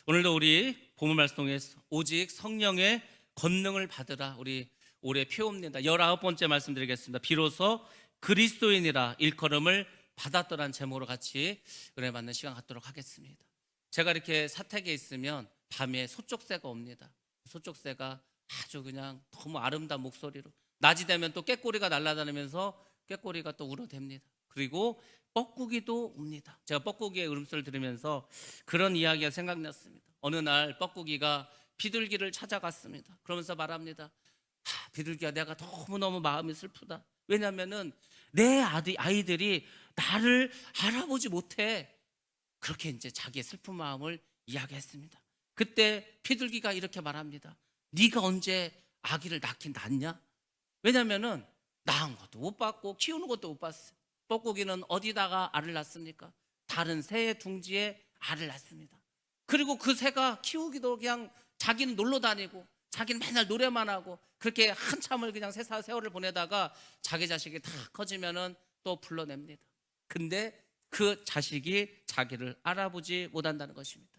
오늘도 우리 본문 말씀 통해서 오직 성령의 권능을 받으라 우리 올해 표옵니다. 19번째 말씀드리겠습니다. 비로소 그리스도인이라 일컬음을 받았더란 제목으로 같이 은혜 받는 시간 갖도록 하겠습니다. 제가 이렇게 사택에 있으면 밤에 소쪽새가 옵니다. 소쪽새가 아주 그냥 너무 아름다운 목소리로, 낮이 되면 또 꾀꼬리가 날아다니면서 꾀꼬리가 또 울어댑니다. 그리고 뻐꾸기도 옵니다. 제가 뻐꾸기의 울음소리를 들으면서 그런 이야기가 생각났습니다. 어느 날 뻐꾸기가 비둘기를 찾아갔습니다. 그러면서 말합니다. 비둘기야, 내가 너무너무 마음이 슬프다. 왜냐하면은 내 아이들이 나를 알아보지 못해. 그렇게 이제 자기의 슬픈 마음을 이야기했습니다. 그때 비둘기가 이렇게 말합니다. 네가 언제 아기를 낳긴 낳냐? 왜냐하면은 낳은 것도 못 봤고 키우는 것도 못 봤어요. 뻐꾸기는 어디다가 알을 낳습니까? 다른 새의 둥지에 알을 낳습니다. 그리고 그 새가 키우기도 그냥 자기는 놀러 다니고 자기는 맨날 노래만 하고 그렇게 한참을 그냥 세월을 보내다가 자기 자식이 다 커지면은 또 불러냅니다. 근데 그 자식이 자기를 알아보지 못한다는 것입니다.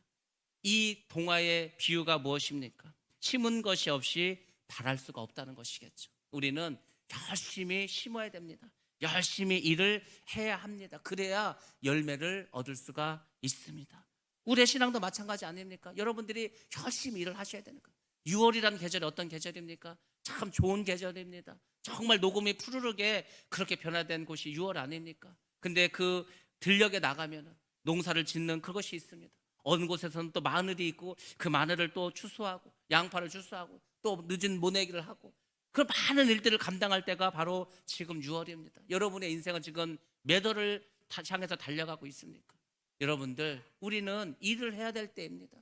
이 동화의 비유가 무엇입니까? 심은 것이 없이 발할 수가 없다는 것이겠죠. 우리는 열심히 심어야 됩니다. 열심히 일을 해야 합니다. 그래야 열매를 얻을 수가 있습니다. 우리의 신앙도 마찬가지 아닙니까? 여러분들이 열심히 일을 하셔야 되는 거예요. 6월이라는 계절이 어떤 계절입니까? 참 좋은 계절입니다. 정말 녹음이 푸르르게 그렇게 변화된 곳이 6월 아닙니까? 근데 그 들녘에 나가면 농사를 짓는 그것이 있습니다. 어느 곳에서는 또 마늘이 있고 그 마늘을 또 추수하고 양파를 추수하고 또 늦은 모내기를 하고 그 많은 일들을 감당할 때가 바로 지금 6월입니다. 여러분의 인생은 지금 몇 월을 향해서 달려가고 있습니까? 여러분들, 우리는 일을 해야 될 때입니다.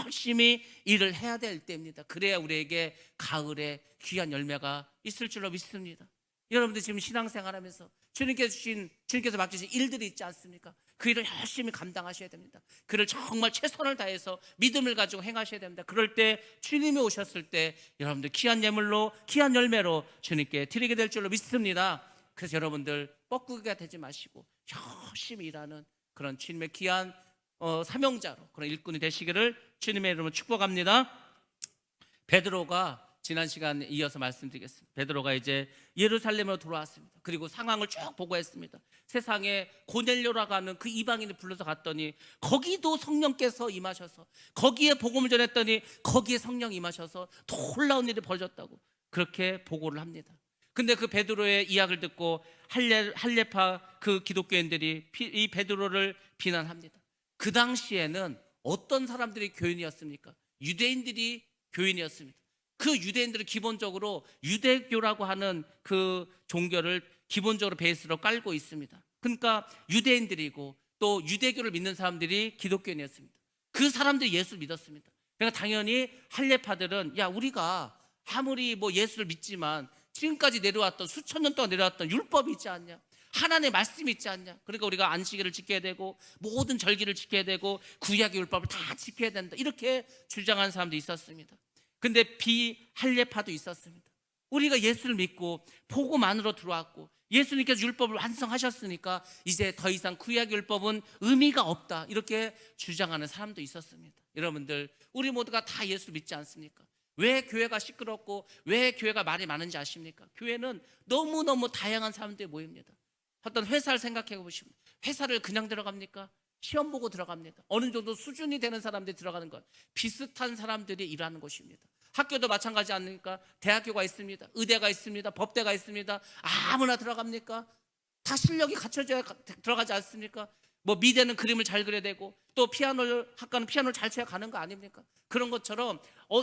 열심히 일을 해야 될 때입니다. 그래야 우리에게 가을에 귀한 열매가 있을 줄로 믿습니다. 여러분들 지금 신앙생활하면서 주님께서 맡기신 일들이 있지 않습니까? 그 일을 열심히 감당하셔야 됩니다. 그를 정말 최선을 다해서 믿음을 가지고 행하셔야 됩니다. 그럴 때 주님이 오셨을 때 여러분들 귀한 예물로 귀한 열매로 주님께 드리게 될 줄로 믿습니다. 그래서 여러분들 뻐꾸기가 되지 마시고 열심히 일하는 그런 주님의 귀한 사명자로 그런 일꾼이 되시기를 주님의 이름으로 축복합니다. 베드로가 지난 시간에 이어서 말씀드리겠습니다. 베드로가 이제 예루살렘으로 돌아왔습니다. 그리고 상황을 쭉 보고했습니다. 세상에 고넬료라고 하는 그 이방인을 불러서 갔더니 거기도 성령께서 임하셔서 거기에 복음을 전했더니 거기에 성령이 임하셔서 놀라운 일이 벌어졌다고 그렇게 보고를 합니다. 근데 그 베드로의 이야기를 듣고 할례파 그 기독교인들이 이 베드로를 비난합니다. 그 당시에는 어떤 사람들이 교인이었습니까? 유대인들이 교인이었습니다. 그 유대인들은 기본적으로 유대교라고 하는 그 종교를 기본적으로 베이스로 깔고 있습니다. 그러니까 유대인들이고 또 유대교를 믿는 사람들이 기독교인이었습니다. 그 사람들이 예수를 믿었습니다. 그러니까 당연히 할례파들은 야, 우리가 아무리 뭐 예수를 믿지만 지금까지 내려왔던 수천 년 동안 내려왔던 율법이 있지 않냐? 하나님의 말씀이 있지 않냐? 그러니까 우리가 안식일을 지켜야 되고 모든 절기를 지켜야 되고 구약의 율법을 다 지켜야 된다. 이렇게 주장하는 사람도 있었습니다. 근데 비할례파도 있었습니다. 우리가 예수를 믿고 복음만으로 들어왔고 예수님께서 율법을 완성하셨으니까 이제 더 이상 구약 율법은 의미가 없다. 이렇게 주장하는 사람도 있었습니다. 여러분들, 우리 모두가 다 예수를 믿지 않습니까? 왜 교회가 시끄럽고 왜 교회가 말이 많은지 아십니까? 교회는 너무너무 다양한 사람들이 모입니다. 어떤 회사를 생각해 보시면 회사를 그냥 들어갑니까? 시험 보고 들어갑니다. 어느 정도 수준이 되는 사람들이 들어가는 것, 비슷한 사람들이 일하는 곳입니다. 학교도 마찬가지 아닙니까? 대학교가 있습니다. 의대가 있습니다. 법대가 있습니다. 아무나 들어갑니까? 다 실력이 갖춰져야 들어가지 않습니까? 뭐 미대는 그림을 잘 그려야 되고 또 학과는 피아노를 잘 쳐야 가는 거 아닙니까? 그런 것처럼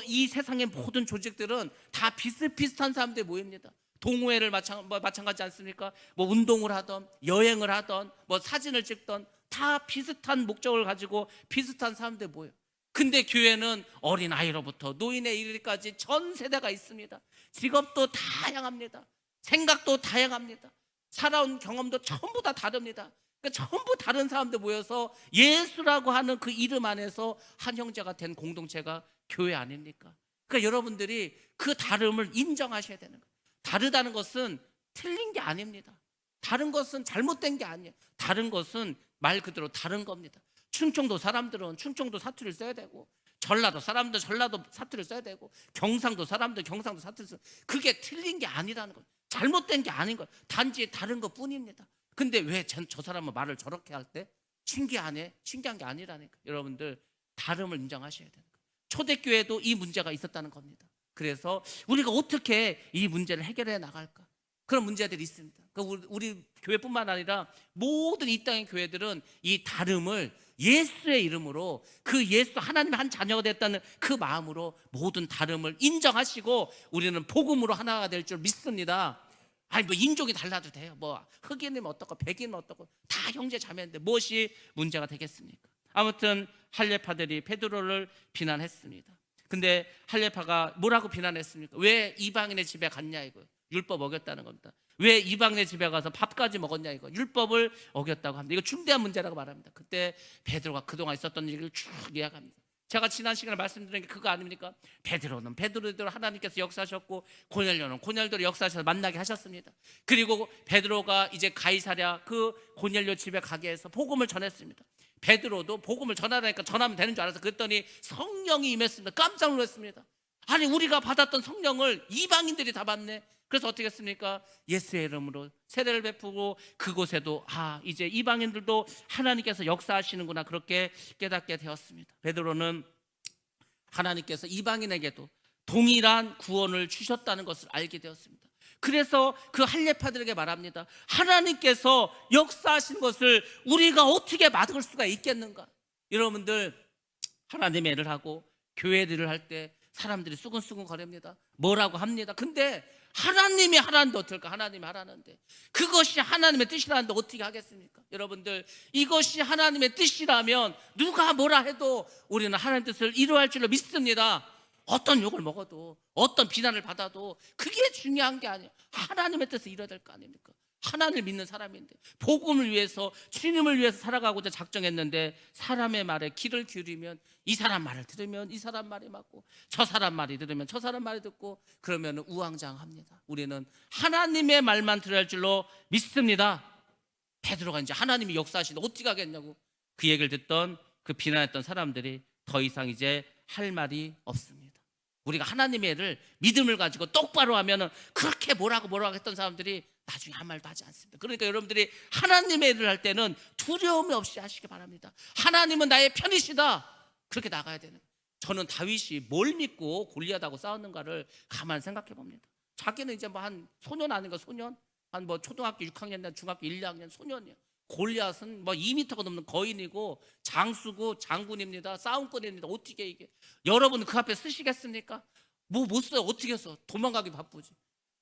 이 세상의 모든 조직들은 다 비슷비슷한 사람들이 모입니다. 동호회를 마찬가지 않습니까? 뭐 운동을 하던 여행을 하던 뭐 사진을 찍던 다 비슷한 목적을 가지고 비슷한 사람들 모여요. 근데 교회는 어린아이로부터 노인에 이르기까지 전 세대가 있습니다. 직업도 다양합니다. 생각도 다양합니다. 살아온 경험도 전부 다 다릅니다. 그러니까 전부 다른 사람들 모여서 예수라고 하는 그 이름 안에서 한 형제가 된 공동체가 교회 아닙니까? 그러니까 여러분들이 그 다름을 인정하셔야 되는 거예요. 다르다는 것은 틀린 게 아닙니다. 다른 것은 잘못된 게 아니에요. 다른 것은 말 그대로 다른 겁니다. 충청도 사람들은 충청도 사투리를 써야 되고, 전라도 사람들 전라도 사투리를 써야 되고, 경상도 사람들 경상도 사투리를 써야 되고, 그게 틀린 게 아니라는 거예요. 잘못된 게 아닌 거예요. 단지 다른 것 뿐입니다. 근데 왜 저 사람은 말을 저렇게 할 때 신기한 게 아니라니까. 여러분들, 다름을 인정하셔야 되는 거예요. 초대교회도 이 문제가 있었다는 겁니다. 그래서 우리가 어떻게 이 문제를 해결해 나갈까? 그런 문제들이 있습니다. 우리 교회뿐만 아니라 모든 이 땅의 교회들은 이 다름을 예수의 이름으로, 그 예수 하나님의 한 자녀가 됐다는 그 마음으로 모든 다름을 인정하시고 우리는 복음으로 하나가 될 줄 믿습니다. 아니 뭐 인종이 달라도 돼요. 뭐 흑인이면 어떻고 백인은 어떻고 다 형제 자매인데 무엇이 문제가 되겠습니까? 아무튼 할례파들이 베드로를 비난했습니다. 근데 할례파가 뭐라고 비난했습니까? 왜 이방인의 집에 갔냐 이거예요. 율법 어겼다는 겁니다. 왜 이방인의 집에 가서 밥까지 먹었냐 이거, 율법을 어겼다고 합니다. 이거 중대한 문제라고 말합니다. 그때 베드로가 그동안 있었던 얘기를 쭉 이야기합니다. 제가 지난 시간에 말씀드린 게 그거 아닙니까? 베드로는 베드로대로 하나님께서 역사하셨고, 고넬료는 고넬료대로 역사하셔서 만나게 하셨습니다. 그리고 베드로가 이제 가이사랴 그 고넬료 집에 가게 해서 복음을 전했습니다. 베드로도 복음을 전하라니까 전하면 되는 줄 알아서 그랬더니 성령이 임했습니다. 깜짝 놀랐습니다. 아니 우리가 받았던 성령을 이방인들이 다 받네. 그래서 어떻게 했습니까? 예수의 이름으로 세례를 베푸고 그곳에도 이제 이방인들도 하나님께서 역사하시는구나, 그렇게 깨닫게 되었습니다. 베드로는 하나님께서 이방인에게도 동일한 구원을 주셨다는 것을 알게 되었습니다. 그래서 그 할례파들에게 말합니다. 하나님께서 역사하신 것을 우리가 어떻게 막을 수가 있겠는가? 여러분들, 하나님의 일을 하고 교회들을 할 때 사람들이 수근수근 거립니다. 뭐라고 합니다. 근데 하나님이 하라는데 어떨까? 하나님이 하라는데, 그것이 하나님의 뜻이라는데 어떻게 하겠습니까? 여러분들, 이것이 하나님의 뜻이라면 누가 뭐라 해도 우리는 하나님의 뜻을 이루어할 줄로 믿습니다. 어떤 욕을 먹어도, 어떤 비난을 받아도 그게 중요한 게 아니에요. 하나님의 뜻을 이뤄야 될 거 아닙니까? 하나님을 믿는 사람인데, 복음을 위해서, 주님을 위해서 살아가고자 작정했는데, 사람의 말에 귀를 기울이면 이 사람 말을 들으면 이 사람 말이 맞고, 저 사람 말이 들으면 저 사람 말이 듣고, 그러면 우왕좌왕합니다. 우리는 하나님의 말만 들어야 할 줄로 믿습니다. 베드로가 이제 하나님이 역사하시는데 어떻게 하겠냐고 그 얘기를 듣던 그 비난했던 사람들이 더 이상 이제 할 말이 없습니다. 우리가 하나님의 일을 믿음을 가지고 똑바로 하면은 그렇게 뭐라고 했던 사람들이 나중에 한 말도 하지 않습니다. 그러니까 여러분들이 하나님의 일을 할 때는 두려움 없이 하시기 바랍니다. 하나님은 나의 편이시다, 그렇게 나가야 되는. 저는 다윗이 뭘 믿고 골리앗하고 싸웠는가를 가만 생각해 봅니다. 자기는 이제 뭐 한 소년 아닌가, 소년 한 뭐 초등학교 6학년, 중학교 1, 2학년 소년이에요. 골리앗은 뭐 2m가 넘는 거인이고 장수고 장군입니다. 싸움꾼입니다. 어떻게 이게, 여러분 그 앞에 쓰시겠습니까? 뭐 못 써요. 어떻게 써? 도망가기 바쁘지.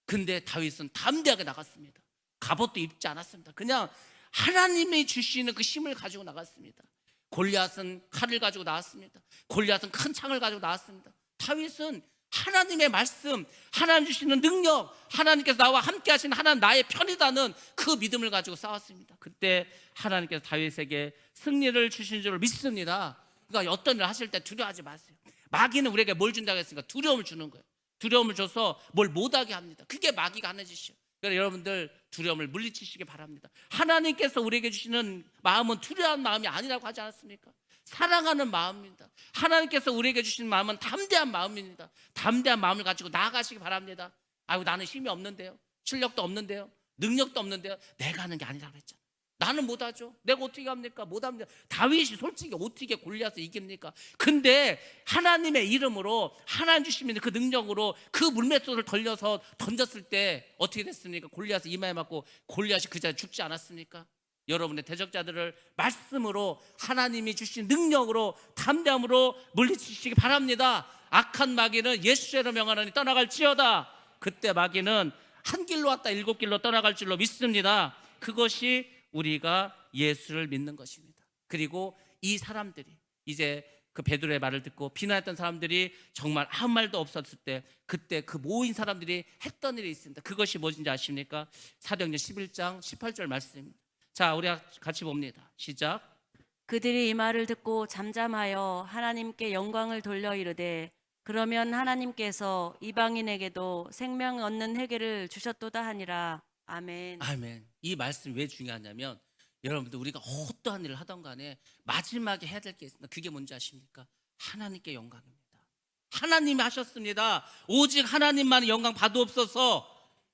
근데 다윗은 담대하게 나갔습니다. 갑옷도 입지 않았습니다. 그냥 하나님이 주시는 그 힘을 가지고 나갔습니다. 골리앗은 칼을 가지고 나왔습니다. 골리앗은 큰 창을 가지고 나왔습니다. 다윗은 하나님의 말씀, 하나님 주시는 능력, 하나님께서 나와 함께 하시는 하나님 나의 편이다는 그 믿음을 가지고 싸웠습니다. 그때 하나님께서 다윗에게 승리를 주신 줄 믿습니다. 그러니까 어떤 일을 하실 때 두려워하지 마세요. 마귀는 우리에게 뭘 준다고 했으니까 두려움을 주는 거예요. 두려움을 줘서 뭘 못하게 합니다. 그게 마귀가 하는 짓이에요. 그래서 여러분들 두려움을 물리치시기 바랍니다. 하나님께서 우리에게 주시는 마음은 두려운 마음이 아니라고 하지 않았습니까? 사랑하는 마음입니다. 하나님께서 우리에게 주시는 마음은 담대한 마음입니다. 담대한 마음을 가지고 나아가시기 바랍니다. 아유 나는 힘이 없는데요, 실력도 없는데요, 능력도 없는데요. 내가 하는 게 아니라고 그랬잖아. 나는 못하죠. 내가 어떻게 합니까? 못합니다. 다윗이 솔직히 어떻게 골리앗을 이깁니까? 근데 하나님의 이름으로, 하나님 주시면 그 능력으로 그 물맷돌을 돌려서 던졌을 때 어떻게 됐습니까? 골리앗이 이마에 맞고 골리앗이 그 자리에 죽지 않았습니까? 여러분의 대적자들을 말씀으로, 하나님이 주신 능력으로, 담대함으로 물리치시기 바랍니다. 악한 마귀는 예수의 명하노니 떠나갈지어다. 그때 마귀는 한 길로 왔다 7길로 떠나갈 줄로 믿습니다. 그것이 우리가 예수를 믿는 것입니다. 그리고 이 사람들이 이제 그 베드로의 말을 듣고 비난했던 사람들이 정말 아무 말도 없었을 때, 그때 그 모인 사람들이 했던 일이 있습니다. 그것이 무엇인지 아십니까? 사도행전 11장 18절 말씀입니다. 자, 우리 같이 봅니다. 시작. 그들이 이 말을 듣고 잠잠하여 하나님께 영광을 돌려 이르되, 그러면 하나님께서 이방인에게도 생명 얻는 회개를 주셨도다 하니라. 아멘. 아멘. 이 말씀이 왜 중요하냐면, 여러분들 우리가 어떠한 일을 하던 간에 마지막에 해야 될 게 있습니다. 그게 뭔지 아십니까? 하나님께 영광입니다. 하나님이 하셨습니다. 오직 하나님만 영광 받으옵소서.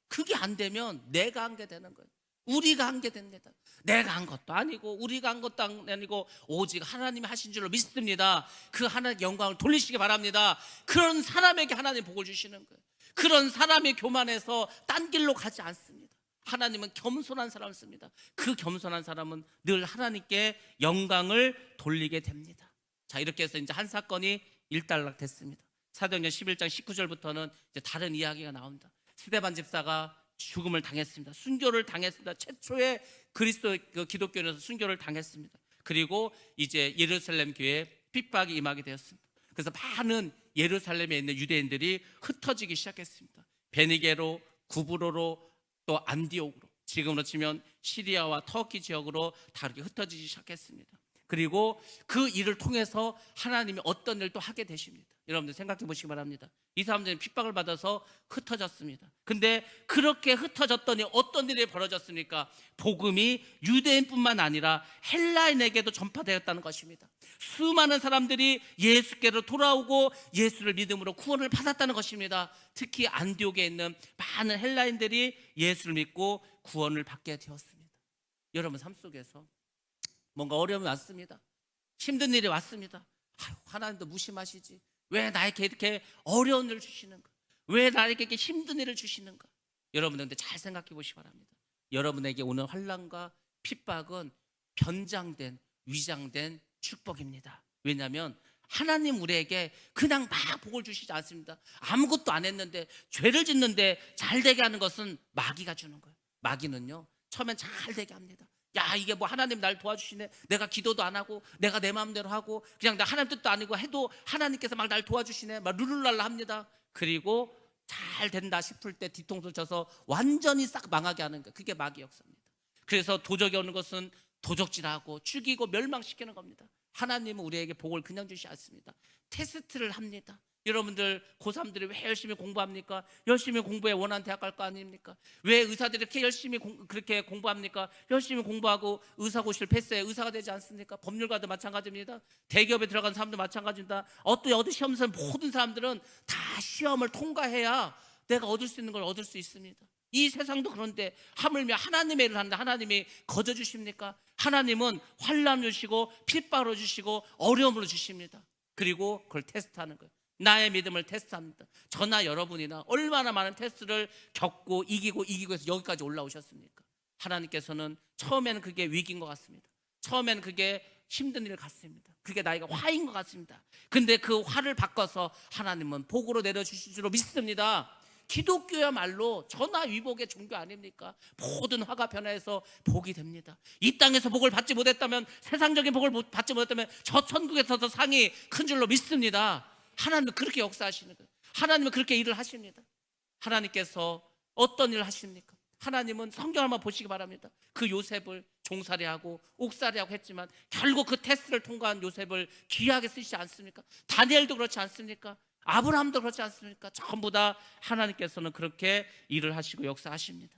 그게 안 되면 내가 한 게 되는 거예요. 우리가 한 게 됩니다. 내가 한 것도 아니고 우리가 한 것도 아니고 오직 하나님이 하신 줄로 믿습니다. 그 하나님 영광을 돌리시기 바랍니다. 그런 사람에게 하나님 복을 주시는 거예요. 그런 사람이 교만해서 딴 길로 가지 않습니다. 하나님은 겸손한 사람을 씁니다. 그 겸손한 사람은 늘 하나님께 영광을 돌리게 됩니다. 자, 이렇게 해서 이제 한 사건이 일단락됐습니다. 사도행전 11장 19절부터는 이제 다른 이야기가 나옵니다. 스데반 집사가 죽음을 당했습니다. 순교를 당했습니다. 최초의 그리스도 기독교인에서 순교를 당했습니다. 그리고 이제 예루살렘 교회에 핍박이 임하게 되었습니다. 그래서 많은 예루살렘에 있는 유대인들이 흩어지기 시작했습니다. 베니게로, 구브로로, 또 안디옥으로, 지금으로 치면 시리아와 터키 지역으로 다 이렇게 흩어지기 시작했습니다. 그리고 그 일을 통해서 하나님이 어떤 일을 또 하게 되십니다. 여러분들 생각해 보시기 바랍니다. 이 사람들은 핍박을 받아서 흩어졌습니다. 근데 그렇게 흩어졌더니 어떤 일이 벌어졌습니까? 복음이 유대인뿐만 아니라 헬라인에게도 전파되었다는 것입니다. 수많은 사람들이 예수께로 돌아오고 예수를 믿음으로 구원을 받았다는 것입니다. 특히 안디옥에 있는 많은 헬라인들이 예수를 믿고 구원을 받게 되었습니다. 여러분 삶 속에서 뭔가 어려움이 왔습니다. 힘든 일이 왔습니다. 아유, 하나님도 무심하시지. 왜 나에게 이렇게 어려운 일을 주시는가? 왜 나에게 이렇게 힘든 일을 주시는가? 여러분들 근데 잘 생각해 보시기 바랍니다. 여러분에게 오는 환난과 핍박은 변장된, 위장된 축복입니다. 왜냐하면 하나님 우리에게 그냥 막 복을 주시지 않습니다. 아무것도 안 했는데 죄를 짓는데 잘 되게 하는 것은 마귀가 주는 거예요. 마귀는요 처음엔 잘 되게 합니다. 야, 이게 뭐 하나님 날 도와주시네. 내가 기도도 안 하고 내가 내 마음대로 하고 그냥 나 하나님 뜻도 아니고 해도 하나님께서 막 날 도와주시네. 막 룰루랄라 합니다. 그리고 잘 된다 싶을 때 뒤통수를 쳐서 완전히 싹 망하게 하는 거예요. 그게 마귀 역사입니다. 그래서 도적이 오는 것은 도적질하고 죽이고 멸망시키는 겁니다. 하나님은 우리에게 복을 그냥 주시지 않습니다. 테스트를 합니다. 여러분들 고3들이 왜 열심히 공부합니까? 열심히 공부해 원하는 대학 갈 거 아닙니까? 왜 의사들이 이렇게 열심히 그렇게 공부합니까? 열심히 공부하고 의사고시를 패스해 의사가 되지 않습니까? 법률가도 마찬가지입니다. 대기업에 들어간 사람도 마찬가지입니다. 어디 시험에서 모든 사람들은 다 시험을 통과해야 내가 얻을 수 있는 걸 얻을 수 있습니다. 이 세상도 그런데 하물며 하나님의 일을 하는데 하나님이 거저 주십니까? 하나님은 환난 주시고 핍박으로 주시고 어려움으로 주십니다. 그리고 그걸 테스트하는 거예요. 나의 믿음을 테스트합니다. 저나 여러분이나 얼마나 많은 테스트를 겪고 이기고 해서 여기까지 올라오셨습니까? 하나님께서는 처음에는 그게 위기인 것 같습니다. 처음에는 그게 힘든 일 같습니다. 그게 나에게 화인 것 같습니다. 근데 그 화를 바꿔서 하나님은 복으로 내려주실 줄로 믿습니다. 기독교야말로 전화위복의 종교 아닙니까? 모든 화가 변화해서 복이 됩니다. 이 땅에서 복을 받지 못했다면, 세상적인 복을 받지 못했다면 저 천국에서도 상이 큰 줄로 믿습니다. 하나님은 그렇게 역사하시는 거예요. 하나님은 그렇게 일을 하십니다. 하나님께서 어떤 일을 하십니까? 하나님은 성경 한번 보시기 바랍니다. 그 요셉을 종살이하고 옥살이하고 했지만 결국 그 테스트를 통과한 요셉을 귀하게 쓰시지 않습니까? 다니엘도 그렇지 않습니까? 아브라함도 그렇지 않습니까? 전부 다 하나님께서는 그렇게 일을 하시고 역사하십니다.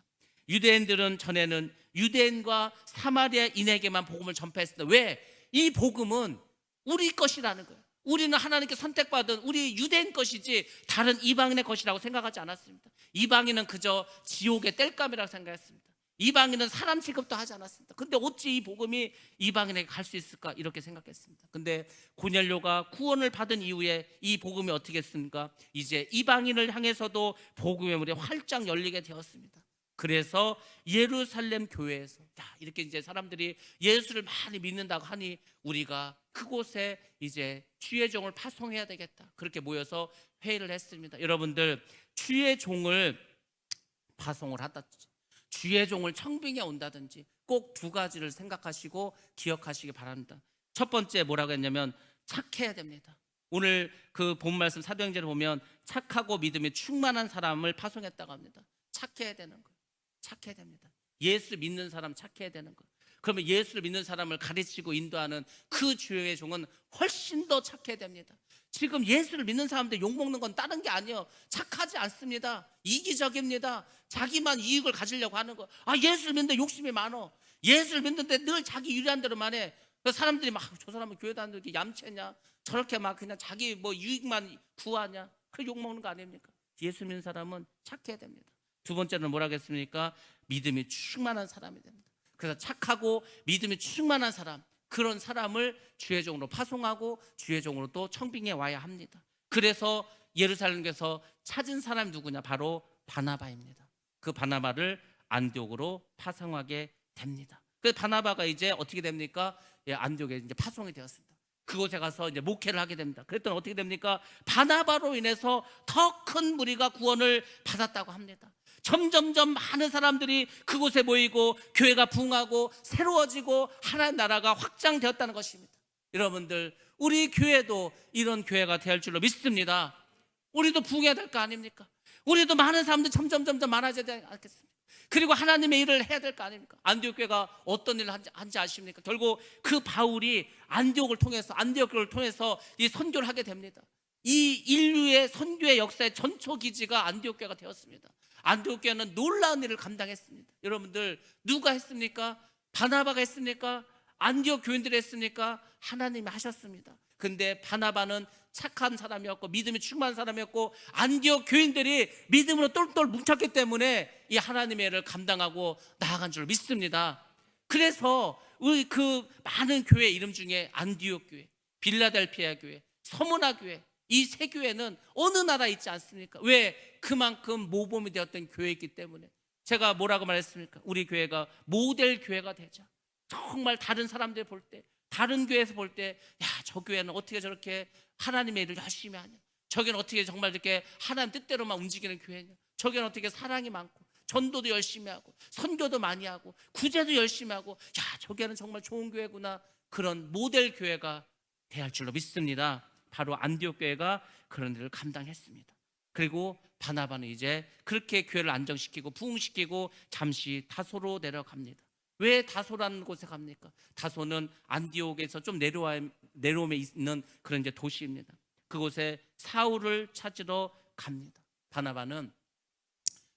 유대인들은 전에는 유대인과 사마리아인에게만 복음을 전파했습니다. 왜? 이 복음은 우리 것이라는 거예요. 우리는 하나님께 선택받은 우리 유대인 것이지 다른 이방인의 것이라고 생각하지 않았습니다. 이방인은 그저 지옥의 땔감이라고 생각했습니다. 이방인은 사람 취급도 하지 않았습니다. 근데 어찌 이 복음이 이방인에게 갈 수 있을까 이렇게 생각했습니다. 근데 고넬료가 구원을 받은 이후에 이 복음이 어떻게 했습니까? 이제 이방인을 향해서도 복음의 문이 활짝 열리게 되었습니다. 그래서 예루살렘 교회에서 이렇게 이제 사람들이 예수를 많이 믿는다고 하니 우리가 그곳에 이제 주의 종을 파송해야 되겠다. 그렇게 모여서 회의를 했습니다. 여러분들 주의 종을 파송을 하든지 주의 종을 청빙해 온다든지 꼭 두 가지를 생각하시고 기억하시기 바랍니다. 첫 번째 뭐라고 했냐면 착해야 됩니다. 오늘 그 본 말씀 사도행전을 보면 착하고 믿음이 충만한 사람을 파송했다고 합니다. 착해야 되는 거예요. 착해야 됩니다. 예수 믿는 사람 착해야 되는 거예요. 그러면 예수를 믿는 사람을 가르치고 인도하는 그 주의 종은 훨씬 더 착해야 됩니다. 지금 예수를 믿는 사람들 욕먹는 건 다른 게 아니에요. 착하지 않습니다. 이기적입니다. 자기만 이익을 가지려고 하는 거. 예수를 믿는데 욕심이 많어. 예수를 믿는데 늘 자기 유리한 대로만 해. 그래서 사람들이 막 저 사람은 교회도 안 들게 얌체냐, 저렇게 막 그냥 자기 뭐 유익만 구하냐, 그 욕먹는 거 아닙니까? 예수 믿는 사람은 착해야 됩니다. 두 번째는 뭐라고 했습니까? 믿음이 충만한 사람이 됩니다. 그래서 착하고 믿음이 충만한 사람, 그런 사람을 주의 종으로 파송하고 주의 종으로 또 청빙해 와야 합니다. 그래서 예루살렘에서 찾은 사람이 누구냐? 바로 바나바입니다. 그 바나바를 안디옥으로 파송하게 됩니다. 그 바나바가 이제 어떻게 됩니까? 안디옥에 이제 파송이 되었습니다. 그곳에 가서 이제 목회를 하게 됩니다. 그랬더니 어떻게 됩니까? 바나바로 인해서 더 큰 무리가 구원을 받았다고 합니다. 점점점 많은 사람들이 그곳에 모이고 교회가 부흥하고 새로워지고 하나님 나라가 확장되었다는 것입니다. 여러분들, 우리 교회도 이런 교회가 될 줄로 믿습니다. 우리도 부흥해야 될 거 아닙니까? 우리도 많은 사람들이 점점 많아져야 되지 않겠습니까? 그리고 하나님의 일을 해야 될 거 아닙니까? 안디옥 교회가 어떤 일을 한지 아십니까? 결국 그 바울이 안디옥을 통해서 이 선교를 하게 됩니다. 이 인류의 선교의 역사의 전초 기지가 안디옥 교회가 되었습니다. 안디옥 교회는 놀라운 일을 감당했습니다. 여러분들, 누가 했습니까? 바나바가 했습니까? 안디옥 교인들이 했습니까? 하나님이 하셨습니다. 근데 바나바는 착한 사람이었고 믿음이 충만한 사람이었고 안디옥 교인들이 믿음으로 똘똘 뭉쳤기 때문에 이 하나님의 일을 감당하고 나아간 줄 믿습니다. 그래서 우리 그 많은 교회 이름 중에 안디옥 교회, 빌라델피아 교회, 서문화 교회, 이 세 교회는 어느 나라에 있지 않습니까? 왜? 그만큼 모범이 되었던 교회이기 때문에. 제가 뭐라고 말했습니까? 우리 교회가 모델 교회가 되자. 정말 다른 사람들 볼 때, 다른 교회에서 볼 때, 야, 저 교회는 어떻게 저렇게 하나님의 일을 열심히 하냐, 저기는 어떻게 정말 이렇게 하나님 뜻대로만 움직이는 교회냐, 저기는 어떻게 사랑이 많고 전도도 열심히 하고 선교도 많이 하고 구제도 열심히 하고, 야, 저기는 정말 좋은 교회구나. 그런 모델 교회가 돼야 할 줄로 믿습니다. 바로 안디옥 교회가 그런 일을 감당했습니다. 그리고 바나바는 이제 그렇게 교회를 안정시키고 부흥시키고 잠시 다소로 내려갑니다. 왜 다소라는 곳에 갑니까? 다소는 안디옥에서 좀 내려옴에 있는 그런 이제 도시입니다. 그곳에 사울을 찾으러 갑니다. 바나바는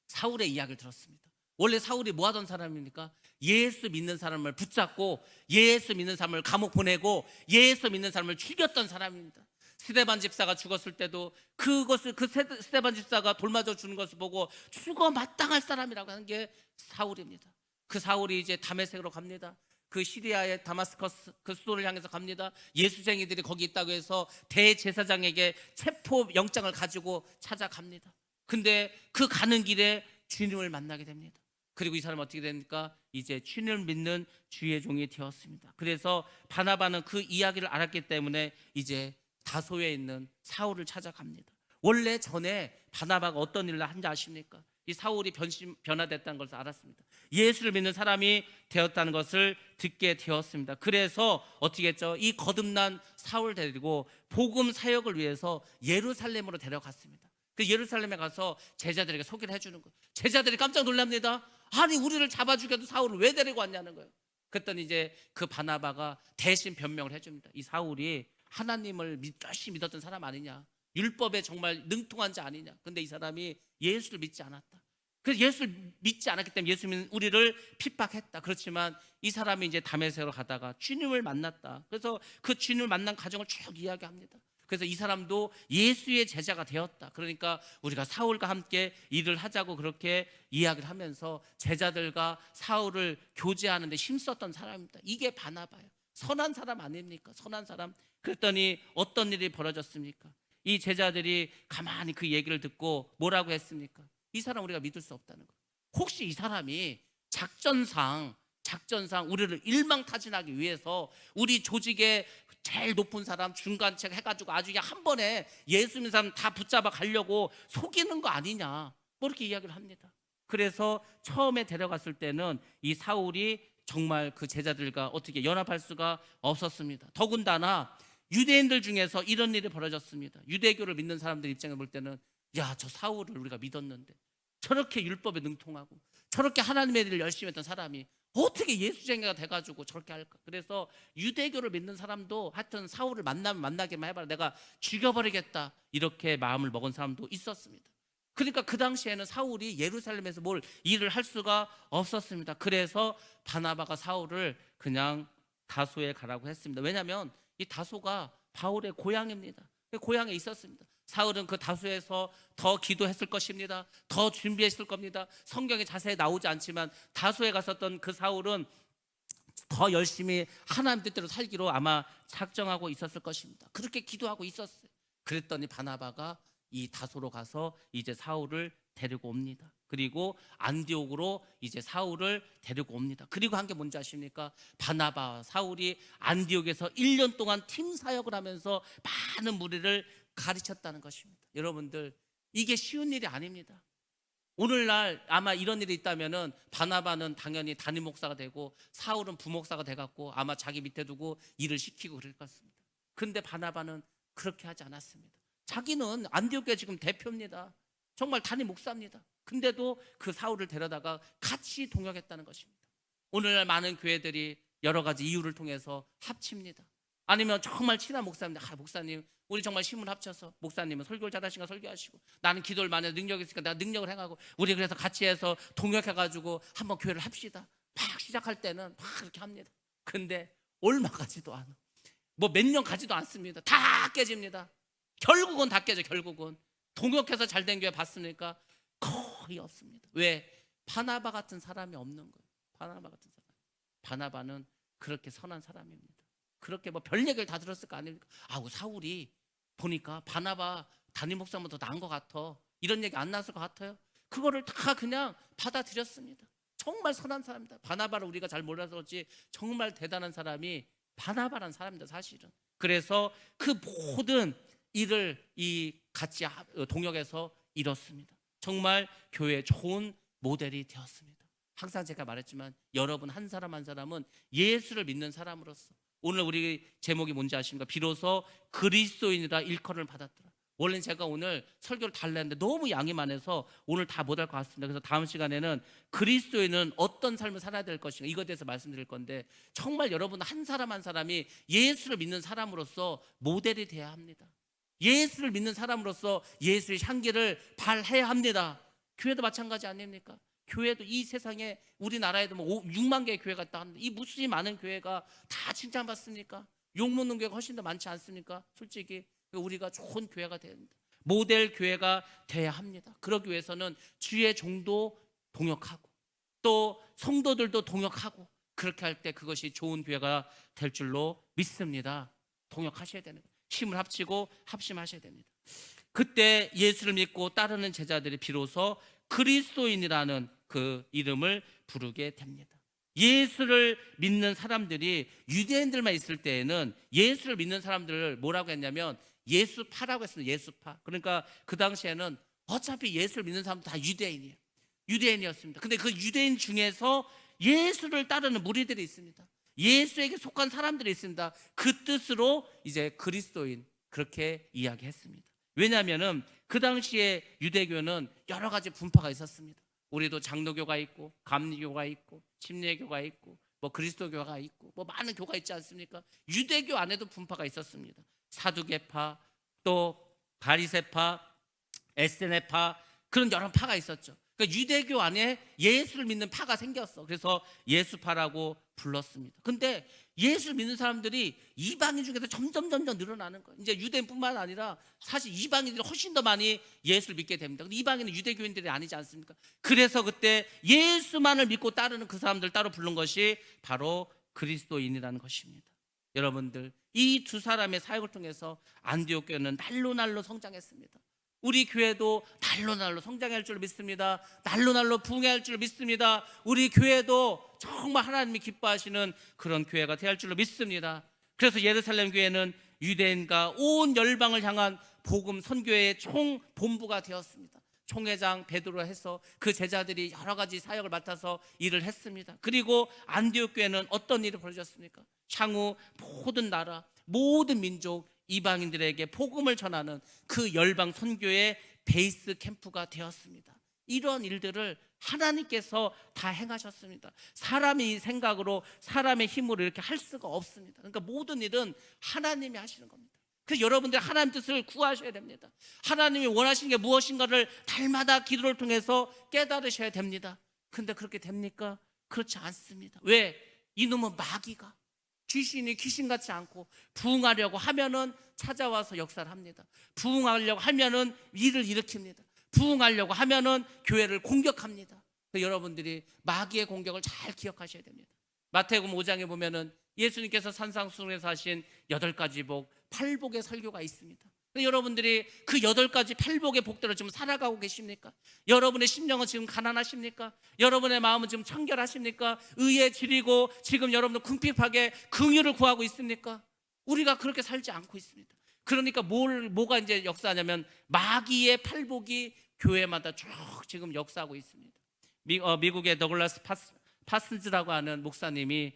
사울의 이야기를 들었습니다. 원래 사울이 뭐 하던 사람입니까? 예수 믿는 사람을 붙잡고 예수 믿는 사람을 감옥 보내고 예수 믿는 사람을 죽였던 사람입니다. 스데반 집사가 죽었을 때도 그것을 스데반 집사가 돌맞아 주는 것을 보고 죽어 마땅할 사람이라고 하는 게 사울입니다. 그 사울이 이제 다메섹으로 갑니다. 그 시리아의 다마스커스 그 수도를 향해서 갑니다. 예수쟁이들이 거기 있다고 해서 대제사장에게 체포 영장을 가지고 찾아갑니다. 근데 그 가는 길에 주님을 만나게 됩니다. 그리고 이 사람은 어떻게 됩니까? 이제 주님을 믿는 주의 종이 되었습니다. 그래서 바나바는 그 이야기를 알았기 때문에 이제 다소에 있는 사울을 찾아갑니다. 원래 전에 바나바가 어떤 일을 한지 아십니까? 이 사울이 변화됐다는 것을 알았습니다. 예수를 믿는 사람이 되었다는 것을 듣게 되었습니다. 그래서 어떻게 했죠? 이 거듭난 사울 데리고 복음 사역을 위해서 예루살렘으로 데려갔습니다. 그 예루살렘에 가서 제자들에게 소개를 해주는 거예요. 제자들이 깜짝 놀랍니다. 아니, 우리를 잡아 죽여도 사울을 왜 데리고 왔냐는 거예요. 그랬더니 이제 그 바나바가 대신 변명을 해줍니다. 이 사울이 하나님을 열심히 믿었던 사람 아니냐, 율법에 정말 능통한 자 아니냐. 근데 이 사람이 예수를 믿지 않았다. 그래서 예수를 믿지 않았기 때문에 예수님은 우리를 핍박했다. 그렇지만 이 사람이 이제 다메섹으로 가다가 주님을 만났다. 그래서 그 주님을 만난 과정을 쭉 이야기합니다. 그래서 이 사람도 예수의 제자가 되었다. 그러니까 우리가 사울과 함께 일을 하자고 그렇게 이야기를 하면서 제자들과 사울을 교제하는 데 힘썼던 사람입니다. 이게 바나바예요. 선한 사람 아닙니까? 선한 사람. 그랬더니 어떤 일이 벌어졌습니까? 이 제자들이 가만히 그 얘기를 듣고 뭐라고 했습니까? 이 사람 우리가 믿을 수 없다는 거예요. 혹시 이 사람이 작전상 우리를 일망타진하기 위해서 우리 조직의 제일 높은 사람 중간책 해가지고 아주 그냥 한 번에 예수 믿는 사람 다 붙잡아 가려고 속이는 거 아니냐, 뭐 이렇게 이야기를 합니다. 그래서 처음에 데려갔을 때는 이 사울이 정말 그 제자들과 어떻게 연합할 수가 없었습니다. 더군다나 유대인들 중에서 이런 일이 벌어졌습니다. 유대교를 믿는 사람들 입장에 볼 때는, 야, 저 사울을 우리가 믿었는데 저렇게 율법에 능통하고 저렇게 하나님의 일을 열심히 했던 사람이 어떻게 예수쟁이가 돼가지고 저렇게 할까? 그래서 유대교를 믿는 사람도 하여튼 사울을 만나면 만나기만 해봐라, 내가 죽여버리겠다, 이렇게 마음을 먹은 사람도 있었습니다. 그러니까 그 당시에는 사울이 예루살렘에서 뭘 일을 할 수가 없었습니다. 그래서 바나바가 사울을 그냥 다소에 가라고 했습니다. 왜냐하면 이 다소가 바울의 고향입니다. 고향에 있었습니다. 사울은 그 다소에서 더 기도했을 것입니다. 더 준비했을 겁니다. 성경에 자세히 나오지 않지만 다소에 갔었던 그 사울은 더 열심히 하나님 뜻대로 살기로 아마 작정하고 있었을 것입니다. 그렇게 기도하고 있었어요. 그랬더니 바나바가 이 다소로 가서 이제 사울을 데리고 옵니다. 그리고 안디옥으로 이제 사울을 데리고 옵니다. 그리고 한 게 뭔지 아십니까? 바나바와 사울이 안디옥에서 1년 동안 팀 사역을 하면서 많은 무리를 가르쳤다는 것입니다. 여러분들, 이게 쉬운 일이 아닙니다. 오늘날 아마 이런 일이 있다면은 바나바는 당연히 담임 목사가 되고 사울은 부목사가 돼갖고 아마 자기 밑에 두고 일을 시키고 그럴 것 같습니다. 그런데 바나바는 그렇게 하지 않았습니다. 자기는 안디옥교회 지금 대표입니다. 정말 담임 목사입니다. 근데도 그 사울을 데려다가 같이 동역했다는 것입니다. 오늘날 많은 교회들이 여러 가지 이유를 통해서 합칩니다. 아니면 정말 친한 목사입니다. 목사님, 우리 정말 힘을 합쳐서, 목사님은 설교를 잘하시니까 설교하시고, 나는 기도를 많이 해서 능력이 있으니까 내가 능력을 행하고, 우리 그래서 같이 해서 동역해가지고 한번 교회를 합시다. 막 시작할 때는 막 그렇게 합니다. 근데 얼마 가지도 않아. 뭐 몇 년 가지도 않습니다. 다 깨집니다. 결국은 다 깨져. 결국은 동역해서 잘된 교회 봤습니까? 거의 없습니다. 왜? 바나바 같은 사람이 없는 거예요. 바나바 같은 사람. 바나바는 그렇게 선한 사람입니다. 그렇게 뭐 별 얘기를 다 들었을 거 아닙니까? 사울이 보니까 바나바 담임 목사보다 더 나은 것 같아. 이런 얘기 안 나왔을 것 같아요. 그거를 다 그냥 받아들였습니다. 정말 선한 사람입니다. 바나바를 우리가 잘 몰라서 그렇지 정말 대단한 사람이 바나바라는 사람입니다. 사실은. 그래서 그 모든 일을 이 같이 동역해서 이뤘습니다. 정말 교회의 좋은 모델이 되었습니다. 항상 제가 말했지만 여러분 한 사람 한 사람은 예수를 믿는 사람으로서, 오늘 우리 제목이 뭔지 아십니까? 비로소 그리스도인이라 일컬음을 받았더라. 원래는 제가 오늘 설교를 달라 했는데 너무 양이 많아서 오늘 다 못할 것 같습니다. 그래서 다음 시간에는 그리스도인은 어떤 삶을 살아야 될 것인가, 이거에 대해서 말씀드릴 건데, 정말 여러분 한 사람 한 사람이 예수를 믿는 사람으로서 모델이 돼야 합니다. 예수를 믿는 사람으로서 예수의 향기를 발해야 합니다. 교회도 마찬가지 아닙니까? 교회도 이 세상에 우리나라에도 뭐 6만 개의 교회가 있다 하는데 이 무수히 많은 교회가 다 칭찬받습니까? 욕먹는 교회가 훨씬 더 많지 않습니까? 솔직히 우리가 좋은 교회가 돼야 합니다. 모델 교회가 돼야 합니다. 그러기 위해서는 주의 종도 동역하고 또 성도들도 동역하고, 그렇게 할 때 그것이 좋은 교회가 될 줄로 믿습니다. 동역하셔야 되는 거예요. 힘을 합치고 합심하셔야 됩니다. 그때 예수를 믿고 따르는 제자들이 비로소 그리스도인이라는 그 이름을 부르게 됩니다. 예수를 믿는 사람들이, 유대인들만 있을 때에는 예수를 믿는 사람들을 뭐라고 했냐면 예수파라고 했습니다. 예수파. 그러니까 그 당시에는 어차피 예수를 믿는 사람들 다 유대인이에요. 유대인이었습니다. 근데 그 유대인 중에서 예수를 따르는 무리들이 있습니다. 예수에게 속한 사람들이 있습니다. 그 뜻으로 이제 그리스도인, 그렇게 이야기했습니다. 왜냐하면은 그 당시에 유대교는 여러 가지 분파가 있었습니다. 우리도 장로교가 있고 감리교가 있고 침례교가 있고 뭐 그리스도교가 있고 뭐 많은 교가 있지 않습니까? 유대교 안에도 분파가 있었습니다. 사두개파, 또 바리새파, 에세네파, 그런 여러 파가 있었죠. 그러니까 유대교 안에 예수를 믿는 파가 생겼어. 그래서 예수파라고 불렀습니다. 근데 예수를 믿는 사람들이 이방인 중에서 점점 늘어나는 거예요. 이제 유대인뿐만 아니라 사실 이방인들이 훨씬 더 많이 예수를 믿게 됩니다. 근데 이방인은 유대교인들이 아니지 않습니까? 그래서 그때 예수만을 믿고 따르는 그 사람들 따로 부른 것이 바로 그리스도인이라는 것입니다. 여러분들, 이 두 사람의 사역을 통해서 안디옥 교회는 날로 성장했습니다. 우리 교회도 날로 성장할 줄 믿습니다. 날로 부흥할 줄 믿습니다. 우리 교회도 정말 하나님이 기뻐하시는 그런 교회가 되어야 할 줄로 믿습니다. 그래서 예루살렘 교회는 유대인과 온 열방을 향한 복음 선교의 총 본부가 되었습니다. 총회장 베드로 해서 그 제자들이 여러 가지 사역을 맡아서 일을 했습니다. 그리고 안디옥 교회는 어떤 일이 벌어졌습니까? 향후 모든 나라, 모든 민족, 이방인들에게 복음을 전하는 그 열방 선교의 베이스 캠프가 되었습니다. 이런 일들을 하나님께서 다 행하셨습니다. 사람의 생각으로, 사람의 힘으로 이렇게 할 수가 없습니다. 그러니까 모든 일은 하나님이 하시는 겁니다. 그래서 여러분들 하나님 뜻을 구하셔야 됩니다. 하나님이 원하시는 게 무엇인가를 날마다 기도를 통해서 깨달으셔야 됩니다. 근데 그렇게 됩니까? 그렇지 않습니다. 왜? 이놈은 마귀가, 귀신이 귀신같지 않고 부흥하려고 하면은 찾아와서 역사를 합니다. 부흥하려고 하면은 일을 일으킵니다. 부흥하려고 하면은 교회를 공격합니다. 여러분들이 마귀의 공격을 잘 기억하셔야 됩니다. 마태복음 5장에 보면은 예수님께서 산상수훈에서 하신 8가지 복, 8복의 설교가 있습니다. 여러분들이 그 8가지 8복의 복대로 지금 살아가고 계십니까? 여러분의 심령은 지금 가난하십니까? 여러분의 마음은 지금 청결하십니까? 의에 지리고 지금 여러분들 궁핍하게 긍휼을 구하고 있습니까? 우리가 그렇게 살지 않고 있습니다. 그러니까 뭐가 이제 역사하냐면 마귀의 팔복이 교회마다 쭉 지금 역사하고 있습니다. 미국의 더글라스 파슨즈라고 하는 목사님이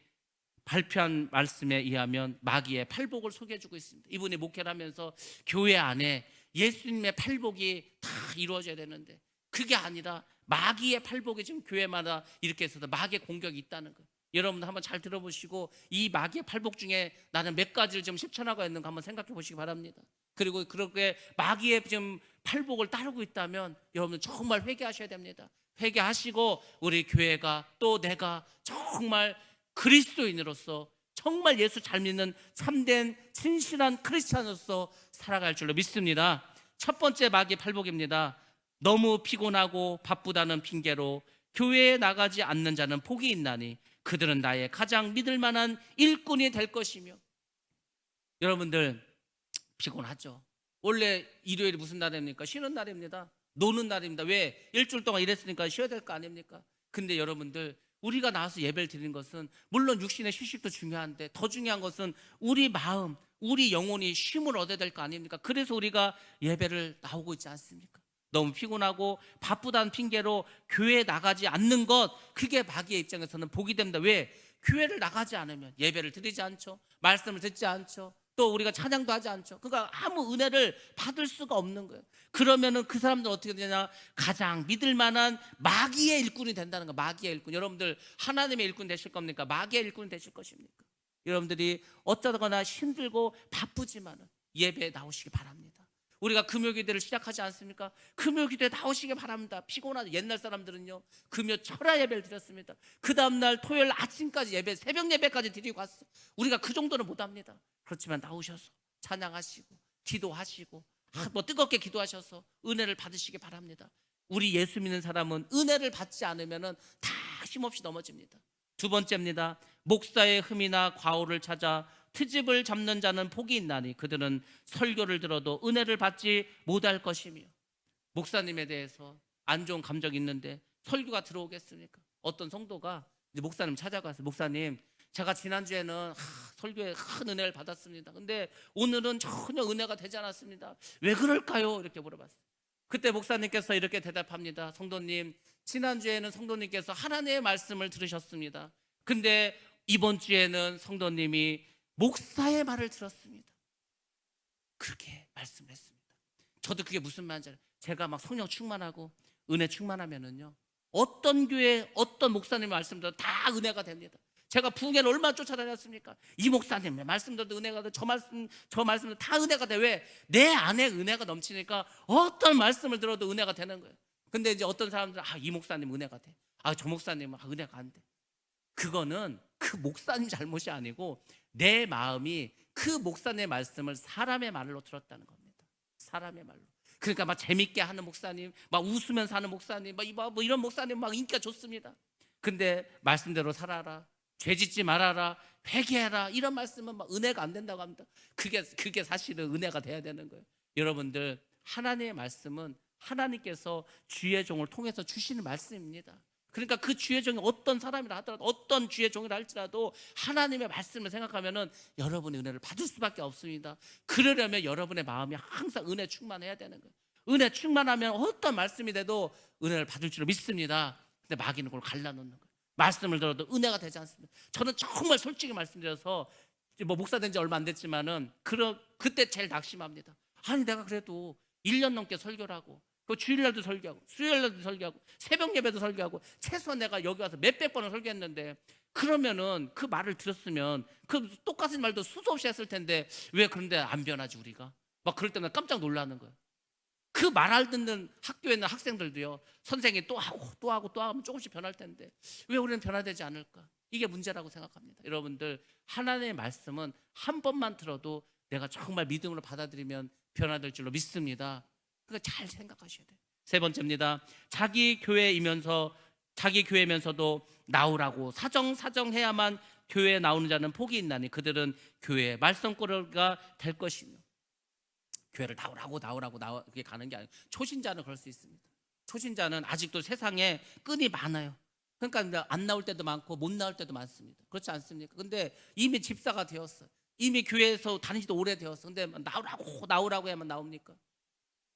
발표한 말씀에 의하면 마귀의 팔복을 소개해주고 있습니다. 이분이 목회를 하면서 교회 안에 예수님의 팔복이 다 이루어져야 되는데 그게 아니라 마귀의 팔복이 지금 교회마다 이렇게 있어서 마귀의 공격이 있다는 거예요. 여러분 한번 잘 들어보시고 이 마귀의 팔복 중에 나는 몇 가지를 좀 실천하고 있는가 한번 생각해 보시기 바랍니다. 그리고 그렇게 마귀의 지금 팔복을 따르고 있다면 여러분 정말 회개하셔야 됩니다. 회개하시고 우리 교회가 또 내가 정말 그리스도인으로서 정말 예수 잘 믿는 참된 진실한 크리스찬으로서 살아갈 줄로 믿습니다. 첫 번째 마귀의 팔복입니다. 너무 피곤하고 바쁘다는 핑계로 교회에 나가지 않는 자는 복이 있나니 그들은 나의 가장 믿을 만한 일꾼이 될 것이며. 여러분들 피곤하죠. 원래 일요일이 무슨 날입니까? 쉬는 날입니다. 노는 날입니다. 왜? 일주일 동안 일했으니까 쉬어야 될 거 아닙니까? 근데 여러분들 우리가 나와서 예배를 드리는 것은 물론 육신의 휴식도 중요한데 더 중요한 것은 우리 마음, 우리 영혼이 쉼을 얻어야 될 거 아닙니까? 그래서 우리가 예배를 나오고 있지 않습니까? 너무 피곤하고 바쁘다는 핑계로 교회에 나가지 않는 것, 그게 마귀의 입장에서는 복이 됩니다. 왜? 교회를 나가지 않으면 예배를 드리지 않죠. 말씀을 듣지 않죠. 또 우리가 찬양도 하지 않죠. 그러니까 아무 은혜를 받을 수가 없는 거예요. 그러면은 그 사람들은 어떻게 되냐? 가장 믿을 만한 마귀의 일꾼이 된다는 거예요. 마귀의 일꾼. 여러분들 하나님의 일꾼 되실 겁니까? 마귀의 일꾼 되실 것입니까? 여러분들이 어쩌거나 힘들고 바쁘지만은 예배에 나오시기 바랍니다. 우리가 금요기도를 시작하지 않습니까? 금요기도에 나오시기 바랍니다. 피곤한 옛날 사람들은요 금요 철야 예배를 드렸습니다. 그 다음날 토요일 아침까지 예배, 새벽 예배까지 드리고 왔어요. 우리가 그 정도는 못합니다. 그렇지만 나오셔서 찬양하시고 기도하시고 뭐 뜨겁게 기도하셔서 은혜를 받으시기 바랍니다. 우리 예수 믿는 사람은 은혜를 받지 않으면 다 힘없이 넘어집니다. 두 번째입니다. 목사의 흠이나 과오를 찾아 트집을 잡는 자는 복이 있나니 그들은 설교를 들어도 은혜를 받지 못할 것이며. 목사님에 대해서 안 좋은 감정이 있는데 설교가 들어오겠습니까? 어떤 성도가 이제 목사님 찾아가서 목사님 제가 지난주에는 설교에 큰 은혜를 받았습니다. 근데 오늘은 전혀 은혜가 되지 않았습니다. 왜 그럴까요? 이렇게 물어봤어요. 그때 목사님께서 이렇게 대답합니다. 성도님, 지난주에는 성도님께서 하나님의 말씀을 들으셨습니다. 근데 이번 주에는 성도님이 목사의 말을 들었습니다. 그렇게 말씀했습니다. 저도 그게 무슨 말인지 알아요. 제가 막 성령 충만하고 은혜 충만하면은요 어떤 교회 어떤 목사님 말씀 들어도 다 은혜가 됩니다. 제가 부흥회를 얼마나 쫓아다녔습니까? 이 목사님의 말씀 들어도 은혜가 돼. 저 말씀도 다 은혜가 돼. 왜? 내 안에 은혜가 넘치니까 어떤 말씀을 들어도 은혜가 되는 거예요. 근데 이제 어떤 사람들은 이 목사님 은혜가 돼. 저 목사님은 은혜가 안 돼. 그거는 그 목사님 잘못이 아니고 내 마음이 그 목사님의 말씀을 사람의 말로 들었다는 겁니다. 사람의 말로. 그러니까 막 재밌게 하는 목사님, 막 웃으면서 하는 목사님, 뭐 이런 목사님 막 인기가 좋습니다. 근데 말씀대로 살아라, 죄짓지 말아라, 회개해라, 이런 말씀은 막 은혜가 안 된다고 합니다. 그게 사실은 은혜가 돼야 되는 거예요. 여러분들 하나님의 말씀은 하나님께서 주의 종을 통해서 주시는 말씀입니다. 그러니까 그 주의 종이 어떤 사람이라 하더라도 어떤 주의 종이라 할지라도 하나님의 말씀을 생각하면은 여러분의 은혜를 받을 수밖에 없습니다. 그러려면 여러분의 마음이 항상 은혜 충만해야 되는 거예요. 은혜 충만하면 어떤 말씀이 돼도 은혜를 받을 줄 믿습니다. 근데 마귀는 그걸 갈라놓는 거예요. 말씀을 들어도 은혜가 되지 않습니다. 저는 정말 솔직히 말씀드려서 뭐 목사 된 지 얼마 안 됐지만은 그때 제일 낙심합니다. 아니 내가 그래도 1년 넘게 설교를 하고 또 주일날도 설교하고 수요일날도 설교하고 새벽 예배도 설교하고 최소한 내가 여기 와서 몇백 번을 설교했는데 그러면은 그 말을 들었으면 그 똑같은 말도 수도 없이 했을 텐데 왜 그런데 안 변하지 우리가? 막 그럴 때는 깜짝 놀라는 거예요. 그 말을 듣는 학교에 있는 학생들도요, 선생님이 또 하고 또 하고 또 하면 조금씩 변할 텐데 왜 우리는 변화되지 않을까? 이게 문제라고 생각합니다. 여러분들, 하나님의 말씀은 한 번만 들어도 내가 정말 믿음으로 받아들이면 변화될 줄로 믿습니다. 그러니까 잘 생각하셔야 돼요. 세 번째입니다. 자기 교회면서도 나오라고 사정해야만 교회에 나오는 자는 복이 있나니 그들은 교회의 말썽꾸러기가 될 것이며. 교회를 나오라고 그게 가는 게 아니고, 초신자는 그럴 수 있습니다. 초신자는 아직도 세상에 끈이 많아요. 그러니까 안 나올 때도 많고 못 나올 때도 많습니다. 그렇지 않습니까? 근데 이미 집사가 되었어요. 이미 교회에서 다닌 지도 오래되었어. 근데 나오라고 하면 나옵니까?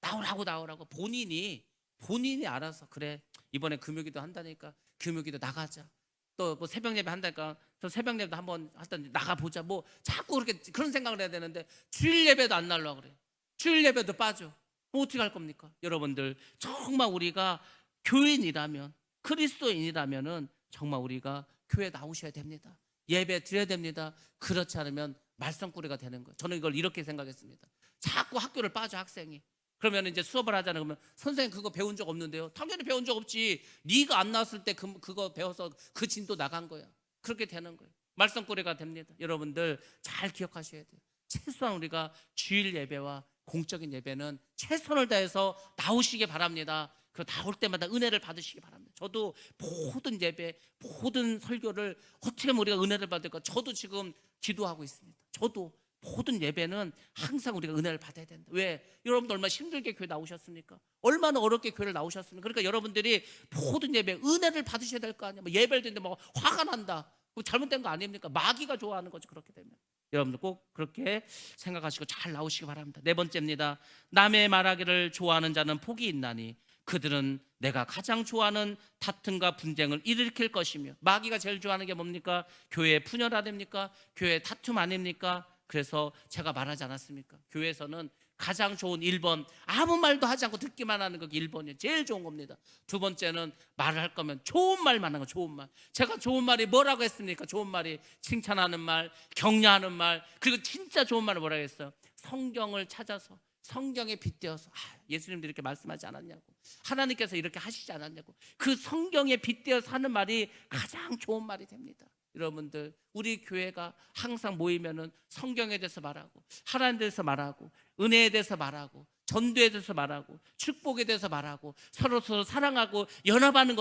나오라고 본인이 알아서, 그래 이번에 금요기도 한다니까 금요기도 나가자, 또 뭐 새벽 예배 한다니까 저 새벽 예배도 한번 하던 나가보자, 뭐 자꾸 그렇게 그런 생각을 해야 되는데 주일 예배도 안 나오려고 그래. 주일 예배도 빠져. 뭐 어떻게 할 겁니까? 여러분들, 정말 우리가 교인이라면, 그리스도인이라면은 정말 우리가 교회 나오셔야 됩니다. 예배 드려야 됩니다. 그렇지 않으면 말썽꾸리가 되는 거예요. 저는 이걸 이렇게 생각했습니다. 자꾸 학교를 빠져 학생이. 그러면 이제 수업을 하잖아요. 그러면 선생님 그거 배운 적 없는데요. 당연히 배운 적 없지. 네가 안 나왔을 때 그거 배워서 그 진도 나간 거야. 그렇게 되는 거예요. 말썽꾸리가 됩니다. 여러분들 잘 기억하셔야 돼요. 최소한 우리가 주일 예배와 공적인 예배는 최선을 다해서 나오시기 바랍니다. 그 나올 때마다 은혜를 받으시기 바랍니다. 저도 모든 예배, 모든 설교를 어떻게 하면 우리가 은혜를 받을까? 저도 지금 기도하고 있습니다. 저도 모든 예배는 항상 우리가 은혜를 받아야 된다. 왜? 여러분들 얼마나 힘들게 교회 나오셨습니까? 얼마나 어렵게 교회를 나오셨습니까? 그러니까 여러분들이 모든 예배 은혜를 받으셔야 될 거 아니에요. 뭐 예배를 드는데 뭐 화가 난다, 잘못된 거 아닙니까? 마귀가 좋아하는 거죠. 그렇게 되면 여러분들 꼭 그렇게 생각하시고 잘 나오시기 바랍니다. 네 번째입니다. 남의 말하기를 좋아하는 자는 복이 있나니 그들은 내가 가장 좋아하는 다툼과 분쟁을 일으킬 것이며. 마귀가 제일 좋아하는 게 뭡니까? 교회의 분열 아닙니까? 교회의 다툼 아닙니까? 그래서 제가 말하지 않았습니까? 교회에서는 가장 좋은 1번, 아무 말도 하지 않고 듣기만 하는 거 1번이에요. 제일 좋은 겁니다. 두 번째는 말을 할 거면 좋은 말만 하는 거. 좋은 말. 제가 좋은 말이 뭐라고 했습니까? 좋은 말이 칭찬하는 말, 격려하는 말, 그리고 진짜 좋은 말을 뭐라고 했어요? 성경을 찾아서, 성경에 빗대어서, 예수님도 이렇게 말씀하지 않았냐고, 하나님께서 이렇게 하시지 않았냐고, 그 성경에 빗대어서 하는 말이 가장 좋은 말이 됩니다. 여러분들, 우리 교회가 항상 모이면은 성경에 대해서 말하고, 하나님에 대해서 말하고, 은혜에 대해서 말하고, 전도에 대해서 말하고, 축복에 대해서 말하고, 서로 사랑하고 연합하는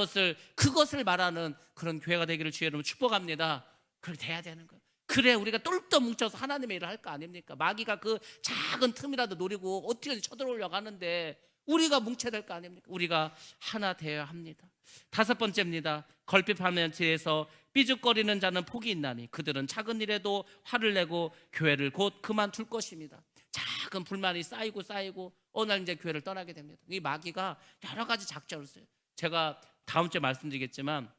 그것을 말하는 그런 교회가 되기를 주의 이름으로 축복합니다. 그렇게 돼야 되는 거예요. 그래 우리가 똘똘 뭉쳐서 하나님의 일을 할 거 아닙니까? 마귀가 그 작은 틈이라도 노리고 어떻게든 쳐들어오려고 하는데 우리가 뭉쳐야 될 거 아닙니까? 우리가 하나 되어야 합니다. 다섯 번째입니다. 걸핏하면 지에서 삐죽거리는 자는 복이 있나니 그들은 작은 일에도 화를 내고 교회를 곧 그만둘 것입니다. 작은 불만이 쌓이고 어느 날 이제 교회를 떠나게 됩니다. 이 마귀가 여러 가지 작전을 써요. 제가 다음 주에 말씀드리겠지만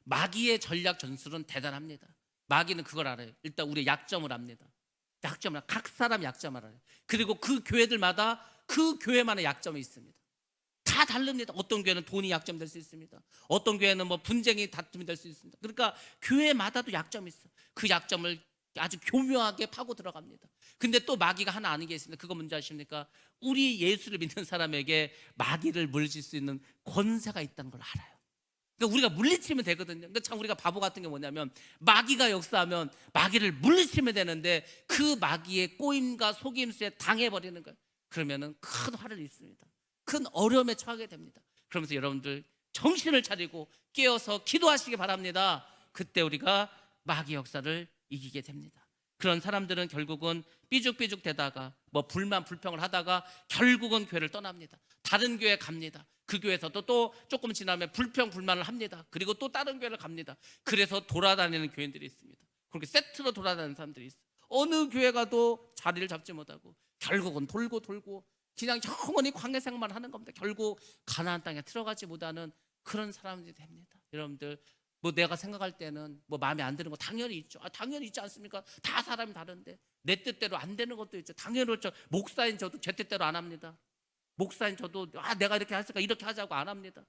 마귀의 전략 전술은 대단합니다. 마귀는 그걸 알아요. 일단 우리의 약점을 압니다. 각 사람 약점을 알아요. 그리고 그 교회들마다 그 교회만의 약점이 있습니다. 다 다릅니다. 어떤 교회는 돈이 약점 될 수 있습니다. 어떤 교회는 뭐 분쟁이 다툼이 될 수 있습니다. 그러니까 교회마다도 약점이 있어요. 그 약점을 아주 교묘하게 파고 들어갑니다. 근데 또 마귀가 하나 아는 게 있습니다. 그거 뭔지 아십니까? 우리 예수를 믿는 사람에게 마귀를 물리칠 수 있는 권세가 있다는 걸 알아요. 그러니까 우리가 물리치면 되거든요. 그러니까 참 우리가 바보 같은 게 뭐냐면 마귀가 역사하면 마귀를 물리치면 되는데 그 마귀의 꼬임과 속임수에 당해버리는 거예요. 그러면은 큰 화를 입습니다. 큰 어려움에 처하게 됩니다. 그러면서 여러분들 정신을 차리고 깨어서 기도하시기 바랍니다. 그때 우리가 마귀 역사를 이기게 됩니다. 그런 사람들은 결국은 삐죽삐죽 대다가 뭐 불만 불평을 하다가 결국은 교회를 떠납니다. 다른 교회 갑니다. 그 교회에서도 또 조금 지나면 불평 불만을 합니다. 그리고 또 다른 교회를 갑니다. 그래서 돌아다니는 교인들이 있습니다. 그렇게 세트로 돌아다니는 사람들이 있어요. 어느 교회 가도 자리를 잡지 못하고 결국은 돌고 그냥 영원히 광야 생활만 하는 겁니다. 결국 가나안 땅에 들어가지 못하는 그런 사람들이 됩니다. 여러분들, 뭐 내가 생각할 때는 뭐 마음에 안 드는 거 당연히 있죠. 당연히 있지 않습니까? 다 사람이 다른데 내 뜻대로 안 되는 것도 있죠. 당연히 그렇죠. 목사인 저도 제 뜻대로 안 합니다. 목사님 저도 내가 이렇게 했으니까 이렇게 하자고 안 합니다.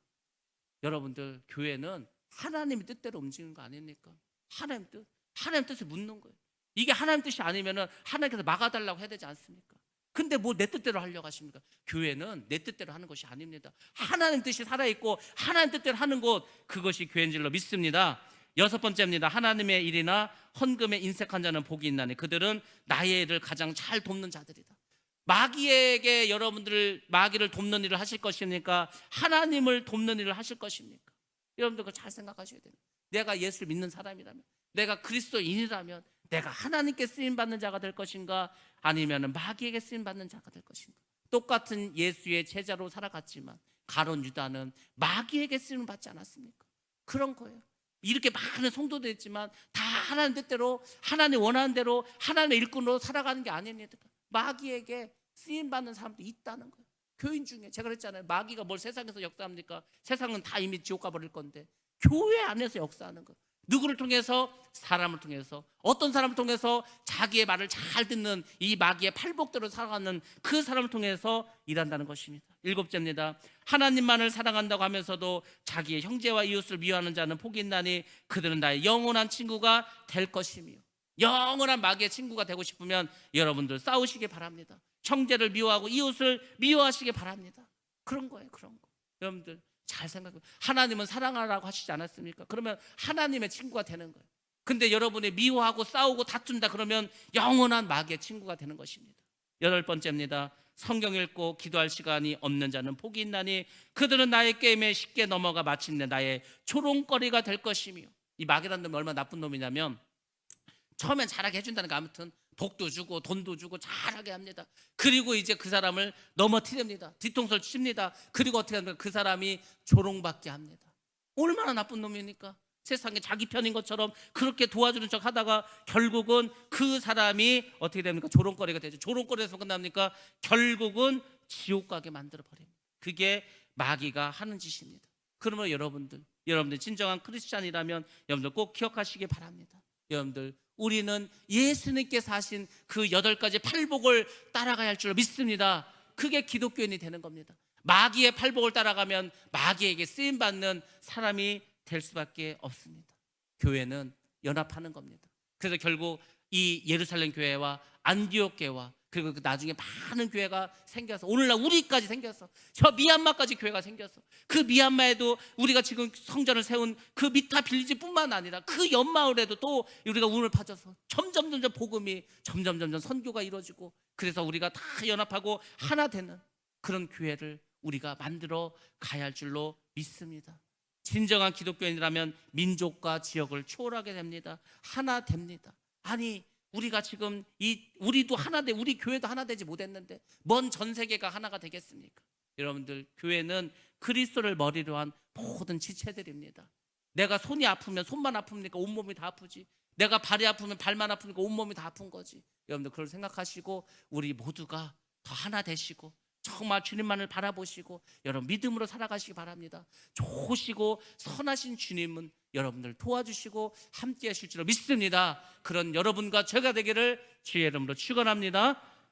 여러분들, 교회는 하나님의 뜻대로 움직이는 거 아닙니까? 하나님 뜻, 하나님 뜻을 묻는 거예요. 이게 하나님 뜻이 아니면은 하나님께서 막아달라고 해야 되지 않습니까? 근데 뭐 내 뜻대로 하려고 하십니까? 교회는 내 뜻대로 하는 것이 아닙니다. 하나님 뜻이 살아있고 하나님 뜻대로 하는 것, 그것이 교회인 줄로 믿습니다. 6번째입니다. 하나님의 일이나 헌금에 인색한 자는 복이 있나니 그들은 나의 일을 가장 잘 돕는 자들이다. 마귀에게 여러분들 마귀를 돕는 일을 하실 것입니까? 하나님을 돕는 일을 하실 것입니까? 여러분들 그거 잘 생각하셔야 돼요. 내가 예수를 믿는 사람이라면, 내가 그리스도인이라면 내가 하나님께 쓰임받는 자가 될 것인가, 아니면 마귀에게 쓰임받는 자가 될 것인가. 똑같은 예수의 제자로 살아갔지만 가룟 유다는 마귀에게 쓰임받지 않았습니까? 그런 거예요. 이렇게 많은 성도도 있지만 다 하나님 뜻대로, 하나님 원하는 대로 하나님의 일꾼으로 살아가는 게 아닙니다. 마귀에게 쓰임받는 사람도 있다는 거예요. 교인 중에 제가 그랬잖아요. 마귀가 뭘 세상에서 역사합니까? 세상은 다 이미 지옥 가버릴 건데 교회 안에서 역사하는 거예요. 누구를 통해서? 사람을 통해서. 어떤 사람을 통해서? 자기의 말을 잘 듣는 이 마귀의 팔복대로 살아가는 그 사람을 통해서 일한다는 것입니다. 7째입니다. 하나님만을 사랑한다고 하면서도 자기의 형제와 이웃을 미워하는 자는 복이 있나니 그들은 나의 영원한 친구가 될 것이며. 영원한 마귀의 친구가 되고 싶으면 여러분들 싸우시기 바랍니다. 형제를 미워하고 이웃을 미워하시기 바랍니다. 그런 거예요. 그런 거. 여러분들 잘 생각해요. 하나님은 사랑하라고 하시지 않았습니까? 그러면 하나님의 친구가 되는 거예요. 근데 여러분이 미워하고 싸우고 다툰다 그러면 영원한 마귀의 친구가 되는 것입니다. 8번째입니다. 성경 읽고 기도할 시간이 없는 자는 복이 있나니 그들은 나의 게임에 쉽게 넘어가 마침내 나의 조롱거리가 될 것이며. 이 마귀라는 놈이 얼마나 나쁜 놈이냐면 처음엔 잘하게 해준다는 거, 아무튼 복도 주고 돈도 주고 잘하게 합니다. 그리고 이제 그 사람을 넘어뜨립니다. 뒤통수를 칩니다. 그리고 어떻게 합니까? 그 사람이 조롱받게 합니다. 얼마나 나쁜 놈입니까? 세상에 자기 편인 것처럼 그렇게 도와주는 척 하다가 결국은 그 사람이 어떻게 됩니까? 조롱거리가 되죠. 조롱거리에서 끝납니까? 결국은 지옥 가게 만들어 버립니다. 그게 마귀가 하는 짓입니다. 그러면 여러분들 진정한 크리스찬이라면 여러분들 꼭 기억하시기 바랍니다. 여러분들, 우리는 예수님께서 하신 그 8가지 팔복을 따라가야 할 줄 믿습니다. 그게 기독교인이 되는 겁니다. 마귀의 팔복을 따라가면 마귀에게 쓰임받는 사람이 될 수밖에 없습니다. 교회는 연합하는 겁니다. 그래서 결국 이 예루살렘 교회와 안디옥 교회와 그리고 나중에 많은 교회가 생겨서 오늘날 우리까지 생겨서 저 미얀마까지 교회가 생겨서 그 미얀마에도 우리가 지금 성전을 세운 그 미타 빌리지뿐만 아니라 그 옆마을에도 또 우리가 운을 파져서 점점 복음이 점점 선교가 이루어지고, 그래서 우리가 다 연합하고 하나 되는 그런 교회를 우리가 만들어 가야 할 줄로 믿습니다. 진정한 기독교인이라면 민족과 지역을 초월하게 됩니다. 하나 됩니다. 아니, 우리가 지금 우리도 하나 우리 교회도 하나 되지 못했는데 먼 전 세계가 하나가 되겠습니까? 여러분들, 교회는 그리스도를 머리로 한 모든 지체들입니다. 내가 손이 아프면 손만 아픕니까? 온몸이 다 아프지. 내가 발이 아프면 발만 아프니까 온몸이 다 아픈 거지. 여러분들 그걸 생각하시고 우리 모두가 더 하나 되시고 정말 주님만을 바라보시고 여러분 믿음으로 살아가시기 바랍니다. 좋으시고 선하신 주님은 여러분들 도와주시고 함께 하실 줄로 믿습니다. 그런 여러분과 제가 되기를 주의 이름으로 축원합니다.